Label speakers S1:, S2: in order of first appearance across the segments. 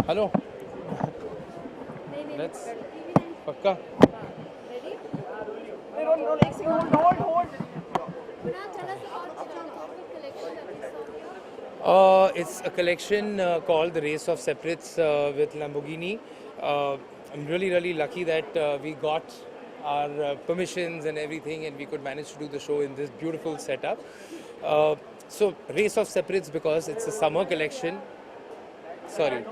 S1: Hello let's पक्का it's a collection called the Race of Separates with Lamborghini. I'm really lucky that we got our permissions and everything, and we could manage to do the show in this beautiful setup. So Race of Separates because it's a summer collection. Sorry.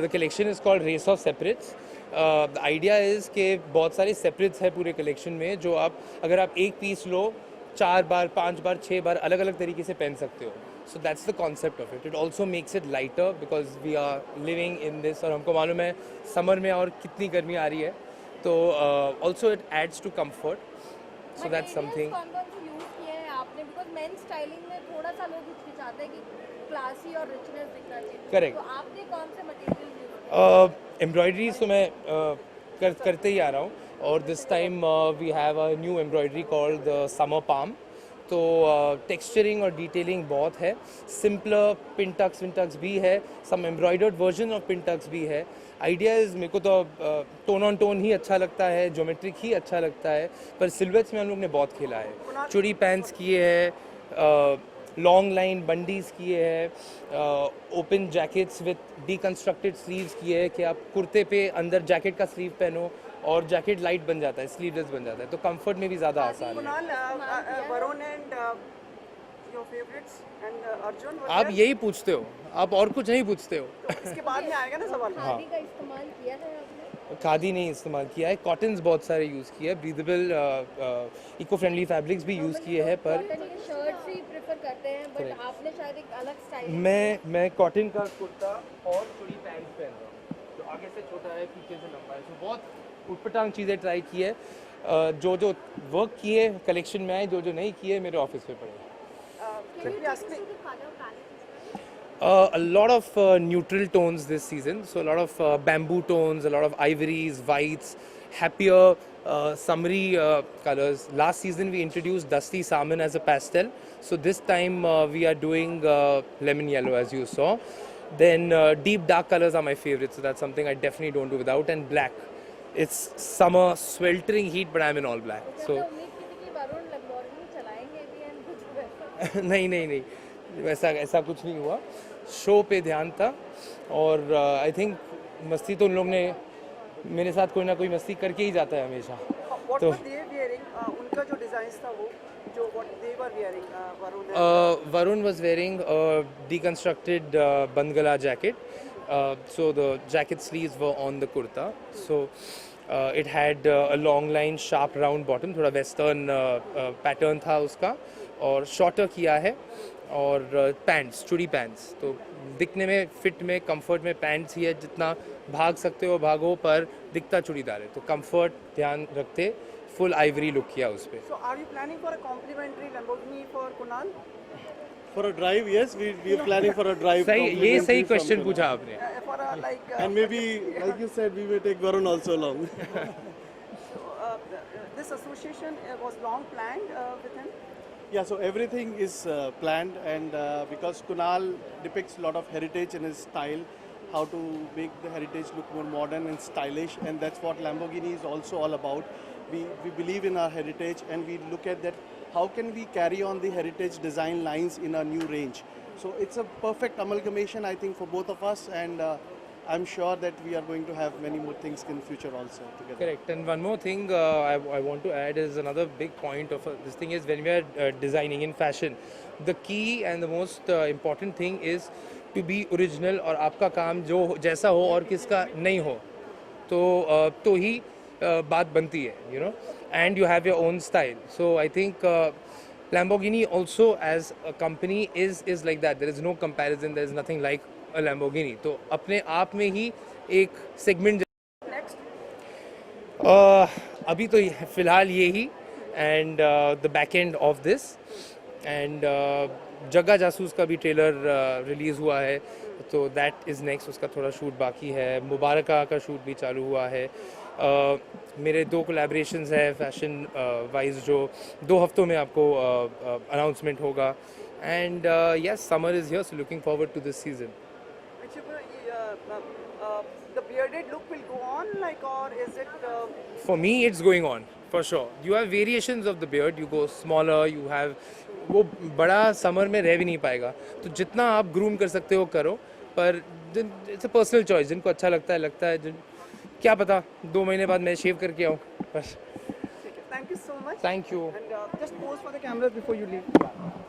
S1: The collection is called Race of Separates. The idea is कि बहुत सारे separates है पूरे collection में जो आप अगर आप एक piece लो 4 बार 5 बार 6 बार अलग अलग तरीके से पहन सकते हो. So that's the concept of it. It also makes it lighter because we are living in this और हमको मालूम है summer में और कितनी गर्मी आ रही है. तो also it adds to comfort. So that's something.
S2: Because men's styling में थोड़ा सा लोग हिचकिचाते हैं कि क्लासी और रिचनेस दिखना चाहिए.
S1: Correct.
S2: तो आपने कौन से मटेरियल यूज किए?
S1: एम्ब्रॉयडरी तो मैं करते ही आ रहा हूँ और this time we have a new embroidery called the summer palm. तो टेक्सचरिंग और डिटेलिंग बहुत है. सिंपलर पिन टक्स भी है. Some embroidered version of pin tucks भी है. आइडिया इज़ मेरे को तो टोन ऑन टोन ही अच्छा लगता है, ज्योमेट्रिक ही अच्छा लगता है, पर सिल्वेट्स में हम लोग ने बहुत खेला है. चूड़ी पैंट्स किए हैं, लॉन्ग लाइन बंडीज किए हैं, open jackets with deconstructed sleeves किए हैं कि आप कुर्ते पे अंदर जैकेट का स्लीव पहनो और जैकेट लाइट बन जाता है, स्लीवलेस बन जाता है, तो कंफर्ट में भी ज़्यादा आसान है.
S3: Varun and your favourites and Arjun,
S1: आप यही पूछते हो, आप और कुछ नहीं पूछते हो.
S3: इसके बाद में आएगा ना सवाल.
S2: खादी का इस्तेमाल किया है आपने?
S1: खादी नहीं इस्तेमाल किया है, कॉटन्स बहुत सारे यूज़ किए हैं, ब्रीदेबल इको फ्रेंडली फैब्रिक्स भी यूज़ किए हैं. पर
S2: कॉटन की शर्ट्स ही प्रेफर करते हैं, बट आपने शायद एक अलग स्टाइल.
S1: मैं कॉटन का कुर्ता और चूड़ी पैंट पहन रहा हूँ जो आगे से छोटा है पीछे से लंबा है. तो बहुत उटपटांग चीज़ें ट्राई की है. जो वर्क किए कलेक्शन में आए, जो नहीं किए मेरे ऑफिस पे पड़े. A lot of neutral tones this season, so a lot of bamboo tones, a lot of ivories, whites, happier summery colors. Last season we introduced dusty salmon as a pastel, so this time we are doing lemon yellow as you saw. Then deep dark colors are my favorite, so that's something I definitely don't do without. And black, it's summer, sweltering heat, but I'm in all black. So नहीं ऐसा कुछ नहीं हुआ. Show पे ध्यान था और I think मस्ती तो उन लोग ने मेरे साथ कोई ना कोई मस्ती करके ही जाता है हमेशा. तो
S3: उनका जो डिजाइन था वो जो what they were wearing,
S1: Varun was wearing a deconstructed bandgala jacket. So the jacket sleeves were on the kurta. So it had a long line, sharp round bottom, थोड़ा western pattern था उसका, और shorter किया है. और pants, चूड़ी pants, तो दिखने में फिट में कंफर्ट में पैंट्स ही है. जितना भाग सकते हो भागो, पर दिखता चूड़ीदार है, तो कंफर्ट ध्यान रखते फुल आइवरी लुक किया उस पे.
S3: So are you planning for a complimentary Lamborghini for Kunal?
S4: For a drive, yes, we are planning for a drive.
S1: ये सही क्वेश्चन पूछा आपने.
S3: For a like
S4: And maybe, like you said, we may take Varun also along.
S3: This association was long planned with him.
S4: Yeah, so everything is planned, and because Kunal depicts a lot of heritage in his style, how to make the heritage look more modern and stylish, and that's what Lamborghini is also all about. We believe in our heritage, and we look at that, how can we carry on the heritage design lines in a new range. So it's a perfect amalgamation, I think, for both of us, and I'm sure that we are going to have many more things in future also together.
S1: Correct. And one more thing I want to add is another big point of this thing is when we are designing in fashion, the key and the most important thing is to be original. और आपका काम जो जैसा हो और किसका नहीं हो, तो ही बात बनती है, you know. And you have your own style. So I think Lamborghini also as a company is like that. There is no comparison. There is nothing like a Lamborghini. तो अपने आप में ही एक सेगमेंट. अभी तो फिलहाल ये ही, and the back end of this. And Jagga Jasoos का भी ट्रेलर रिलीज़ हुआ है, तो दैट इज़ नेक्स्ट, उसका थोड़ा शूट बाकी है। मुबारका का शूट भी चालू हुआ है। मेरे 2 कोलैबोरेशंस है फैशन वाइज, जो 2 हफ्तों में आपको अनाउंसमेंट होगा। And yes, summer is here, so looking forward to this season.
S3: the bearded look will go on, like, or is it
S1: For me, it's going on for sure. You have variations of the beard. You go smaller. You have वो बड़ा summer में रह भी नहीं पाएगा, तो जितना आप ग्रूम कर सकते हो करो, पर इट्स अ पर्सनल चॉइस। जिनको अच्छा लगता है क्या पता 2 महीने बाद मैं शेव करके आऊँ बस।
S3: thank you so much
S1: thank you.
S3: and just pose for the cameras before you leave.